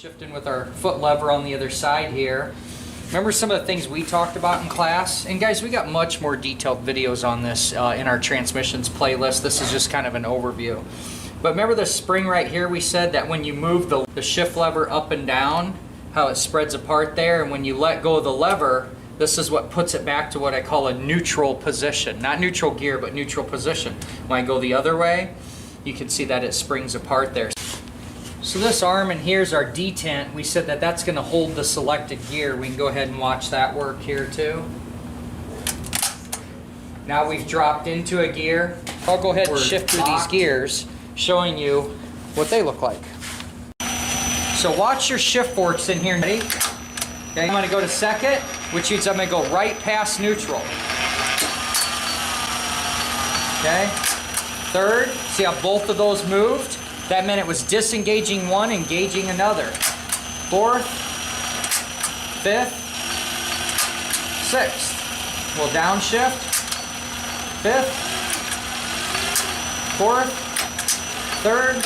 Shifting with our foot lever on the other side here. Remember some of the things we talked about in class? And guys, we got much more detailed videos on this in our transmissions playlist. This is just kind of an overview. But remember the spring right here? We said that when you move the shift lever up and down, how it spreads apart there, and when you let go of the lever, this is what puts it back to what I call a neutral position. Not neutral gear, but neutral position. When I go the other way, you can see that it springs apart there. So this arm in here is our detent. We said that that's going to hold the selected gear. We can go ahead and watch that work here too. Now we've dropped into a gear. I'll go ahead and shift through these gears, showing you what they look like. So watch your shift forks in here. Ready? Okay, I'm going to go to second, which means I'm going to go right past neutral. Okay. Third, see how both of those moved? That meant it was disengaging one, engaging another. Fourth, fifth, sixth. We'll downshift. Fifth, fourth, third,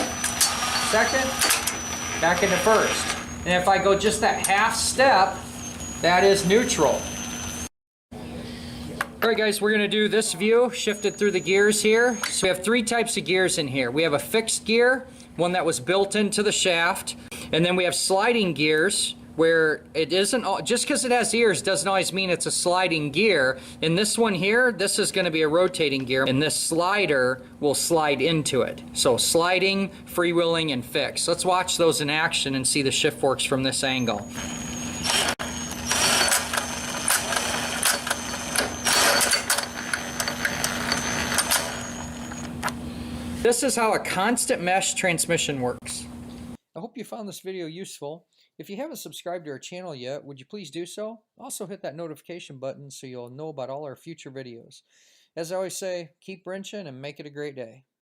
second, back into first. And if I go just that half step, that is neutral. All right guys, we're going to do this view, shifted through the gears here. So we have three types of gears in here. We have a fixed gear, one that was built into the shaft, and then we have sliding gears where it isn't, just because it has ears doesn't always mean it's a sliding gear. In this one here, this is going to be a rotating gear, and this slider will slide into it. So sliding, freewheeling, and fixed. Let's watch those in action and see the shift forks from this angle. This is how a constant mesh transmission works. I hope you found this video useful. If you haven't subscribed to our channel yet, would you please do so? Also hit that notification button so you'll know about all our future videos. As I always say, keep wrenching and make it a great day.